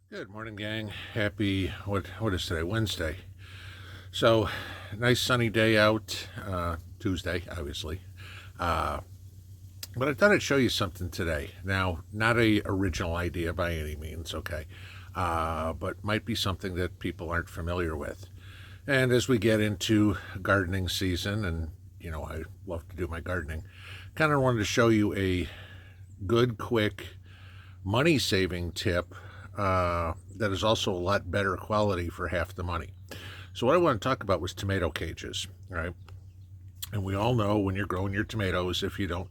Good morning, gang. Happy, what is today? Wednesday. So, nice sunny day out, Tuesday, obviously. Uh, but I thought I'd show you something today. Now, not a original idea by any means, okay? But might be something that people aren't familiar with. And as we get into gardening season, and I love to do my gardening, kind of wanted to show you a good, quick, money saving tip that is also a lot better quality for half the money. So what I want to talk about was tomato cages, right? And we all know when you're growing your tomatoes, if you don't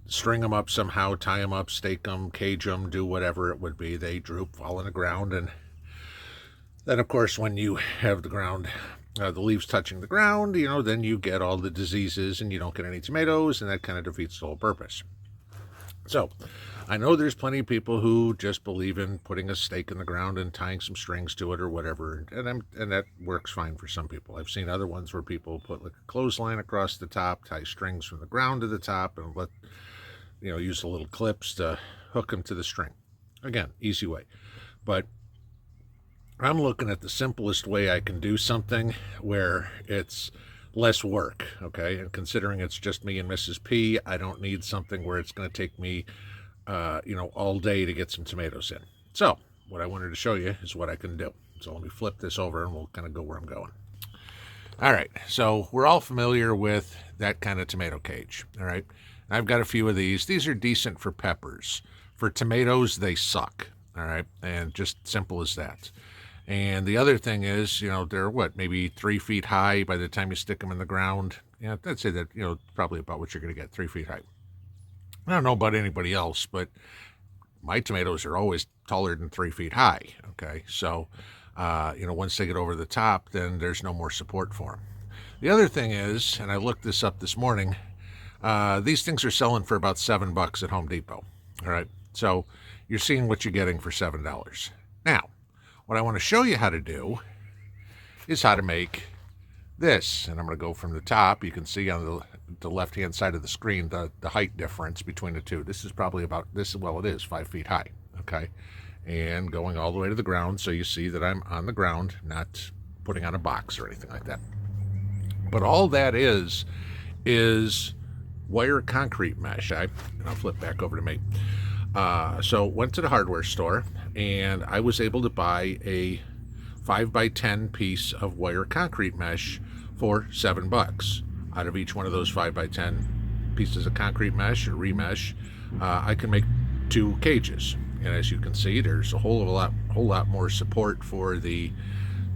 string them up somehow, tie them up, stake them, cage them, do whatever it would be, they droop, fall in the ground. And then, of course, when you have the ground, the leaves touching the ground, then you get all the diseases and you don't get any tomatoes, and that kind of defeats the whole purpose. So, I know there's plenty of people who just believe in putting a stake in the ground and tying some strings to it or whatever, and that works fine for some people. I've seen other ones where people put like a clothesline across the top, tie strings from the ground to the top, and use the little clips to hook them to the string. Again, easy way. But I'm looking at the simplest way I can do something where it's less work, okay? And considering it's just me and Mrs. P, I don't need something where it's going to take me all day to get some tomatoes in. So what I wanted to show you is what I can do. So let me flip this over and we'll kind of go where I'm going. All right, so we're all familiar with that kind of tomato cage, all right? I've got a few of these. These are decent for peppers. For tomatoes, they suck, all right? And just simple as that. And the other thing is, they're maybe 3 feet high by the time you stick them in the ground. Yeah, I'd say that, probably about what you're going to get, 3 feet high. I don't know about anybody else, but my tomatoes are always taller than 3 feet high. Okay, so once they get over the top, then there's no more support for them. The other thing is, and I looked this up this morning, these things are selling for about $7 at Home Depot. All right, so you're seeing what you're getting for $7. Now, what I want to show you how to do is how to make this, and I'm going to go from the top. You can see on the left-hand side of the screen the height difference between the two. This is probably about this. Well, it is 5 feet high. Okay, and going all the way to the ground, so you see that I'm on the ground, not putting on a box or anything like that. But all that is wire concrete mesh. And I'll flip back over to me. So went to the hardware store, and I was able to buy a 5x10 piece of wire concrete mesh for $7. Out of each one of those 5x10 pieces of concrete mesh or remesh, I can make 2 cages. And as you can see, there's a whole lot more support for the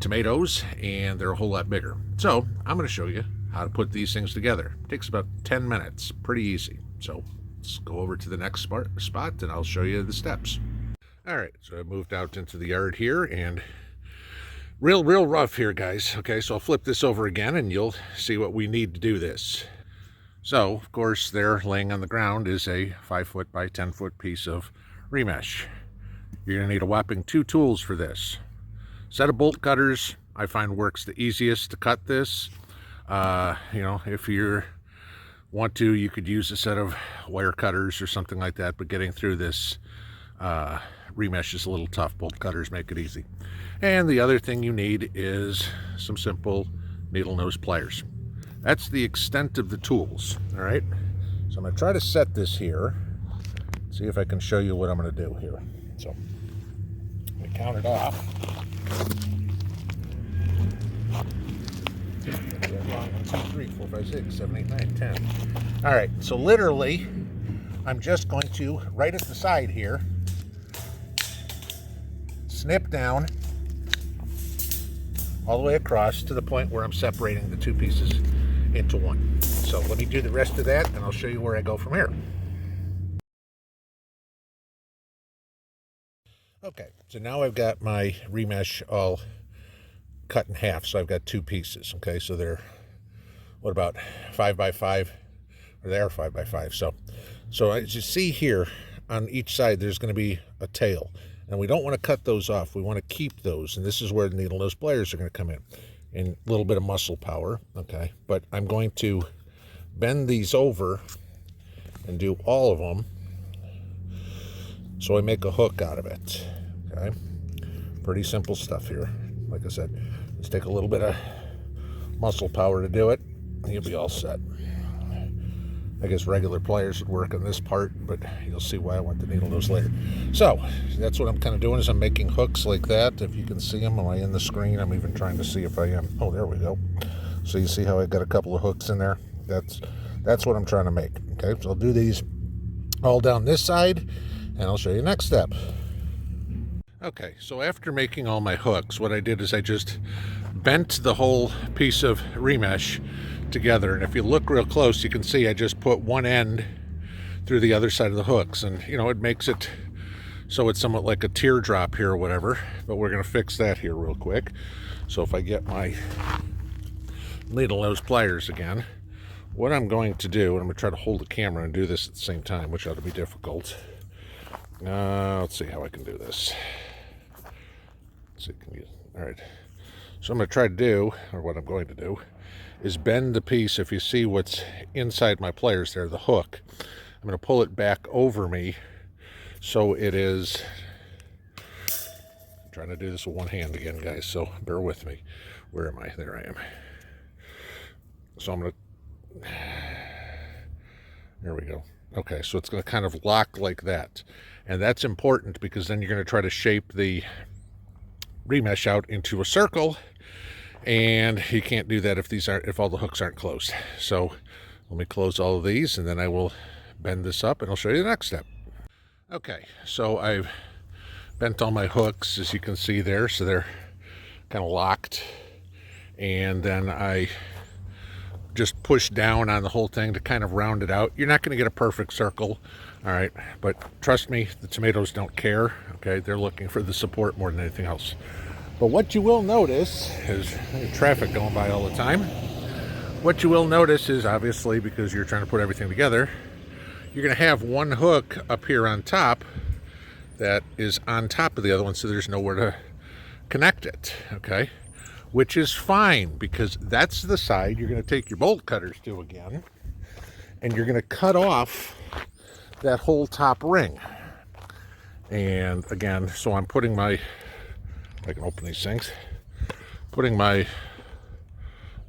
tomatoes, and they're a whole lot bigger. So I'm going to show you how to put these things together. It takes about 10 minutes, pretty easy. So let's go over to the next spot and I'll show you the steps. All right, so I moved out into the yard here, and real rough here, guys. Okay, so I'll flip this over again and you'll see what we need to do this. So, of course, there laying on the ground is a 5 foot by 10 foot piece of remesh. You're going to need a whopping 2 tools for this. Set of bolt cutters, I find, works the easiest to cut this. If you want to, you could use a set of wire cutters or something like that, but getting through this remesh is a little tough. Bolt cutters make it easy. And the other thing you need is some simple needle nose pliers. That's the extent of the tools. All right, so I'm going to try to set this here, see if I can show you what I'm going to do here. So let me count it off. 1, 2, 3, 4, 5, 6, 7, 8, 9, 10. All right, so literally I'm just going to, right at the side here, snip down all the way across to the point where I'm separating the 2 pieces into one. So let me do the rest of that and I'll show you where I go from here. Okay, so now I've got my remesh all cut in half, so I've got 2 pieces. Okay, so they're, what about 5 by 5? Or they are 5 by 5. So as you see here, on each side there's going to be a tail, and we don't want to cut those off. We want to keep those, and this is where the needle nose pliers are going to come in, and a little bit of muscle power. Okay, but I'm going to bend these over and do all of them so I make a hook out of it. Okay, Pretty simple stuff here. Like I said, let's take a little bit of muscle power to do it, and you'll be all set. I guess regular pliers would work on this part, but you'll see why I want to needle those later. So that's what I'm kind of doing, is I'm making hooks like that. If you can see them, am I in the screen? I'm even trying to see if I am. Oh, there we go. So you see how I got a couple of hooks in there? That's what I'm trying to make. Okay, so I'll do these all down this side, and I'll show you the next step. Okay, so after making all my hooks, what I did is I just bent the whole piece of remesh together, and if you look real close, you can see I just put one end through the other side of the hooks, and it makes it so it's somewhat like a teardrop here or whatever, but we're going to fix that here real quick. So if I get my needle nose pliers again, what I'm going to do, and I'm going to try to hold the camera and do this at the same time, which ought to be difficult. Let's see how I can do this. Let's see, all right. So I'm going to try to do, or what I'm going to do, is bend the piece. If you see what's inside my pliers there, the hook, I'm going to pull it back over me so it is, I'm trying to do this with one hand again, guys, so bear with me. Where am I? There I am. So I'm going to, there we go. Okay, so it's going to kind of lock like that. And that's important because then you're going to try to shape the remesh out into a circle, and you can't do that if all the hooks aren't closed. So let me close all of these, and then I will bend this up, and I'll show you the next step. Okay, so I've bent all my hooks, as you can see there, so they're kind of locked, and then I just push down on the whole thing to kind of round it out. You're not going to get a perfect circle, all right, but trust me, the tomatoes don't care. Okay, they're looking for the support more than anything else. But what you will notice is traffic going by all the time. What you will notice is, obviously, because you're trying to put everything together, you're going to have one hook up here on top that is on top of the other one, so there's nowhere to connect it, okay? Which is fine, because that's the side you're going to take your bolt cutters to again, and you're going to cut off that whole top ring. And again, so I'm putting my, I can open these things, putting my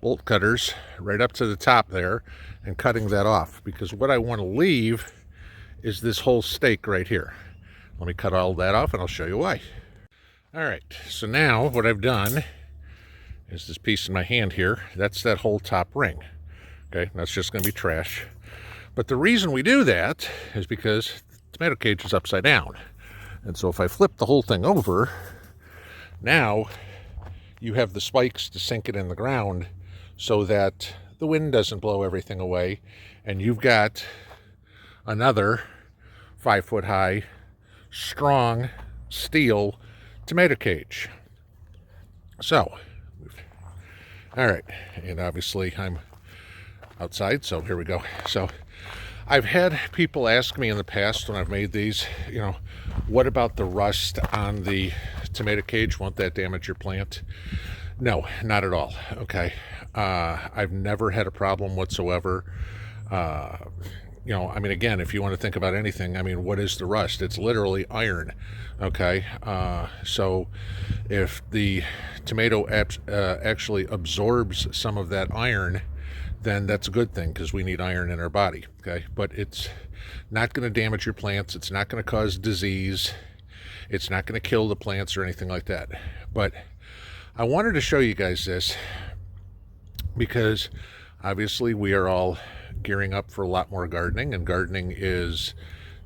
bolt cutters right up to the top there and cutting that off, because what I want to leave is this whole stake right here. Let me cut all that off and I'll show you why. All right, so now what I've done is this piece in my hand here, that's that whole top ring. Okay, that's just going to be trash. But the reason we do that is because the tomato cage is upside down. And so if I flip the whole thing over, now you have the spikes to sink it in the ground so that the wind doesn't blow everything away, and you've got another 5-foot high, strong steel tomato cage. So, all right, and obviously I'm outside, so here we go. So I've had people ask me in the past when I've made these, what about the rust on the tomato cage? Won't that damage your plant? No, not at all. Okay. I've never had a problem whatsoever. Again, if you want to think about anything, what is the rust? It's literally iron. Okay. So if the tomato actually absorbs some of that iron, then that's a good thing, because we need iron in our body. Okay. But it's not going to damage your plants. It's not going to cause disease. It's not going to kill the plants or anything like that. But I wanted to show you guys this because obviously we are all gearing up for a lot more gardening, and gardening is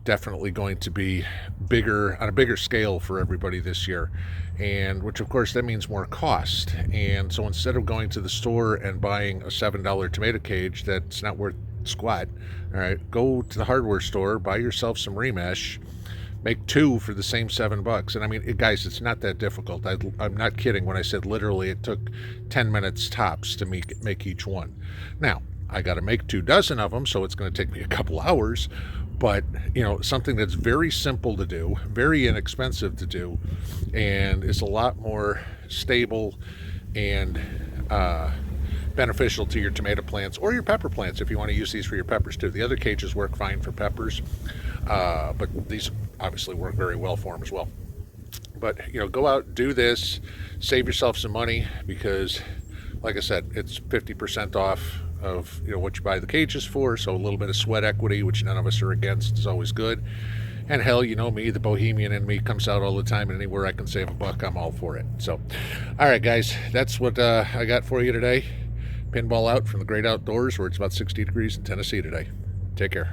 definitely going to be on a bigger scale for everybody this year, and which of course that means more cost. And so instead of going to the store and buying a $7 tomato cage that's not worth squat, all right, go to the hardware store, buy yourself some remesh, make 2 for the same $7. And guys, it's not that difficult. I'm not kidding when I said literally it took 10 minutes tops to make each one. Now, I got to make 2 dozen of them, so it's going to take me a couple hours. But, something that's very simple to do, very inexpensive to do, and is a lot more stable and beneficial to your tomato plants or your pepper plants if you want to use these for your peppers too. The other cages work fine for peppers, but these obviously work very well for them as well. But, you know, go out, do this, save yourself some money, because, like I said, it's 50% off of, you know, what you buy the cages for. So a little bit of sweat equity, which none of us are against, is always good. And hell, you know me, the bohemian in me comes out all the time, and anywhere I can save a buck, I'm all for it. So, all right, guys, that's what I got for you today. Pinball out from the great outdoors, where it's about 60 degrees in Tennessee today. Take care.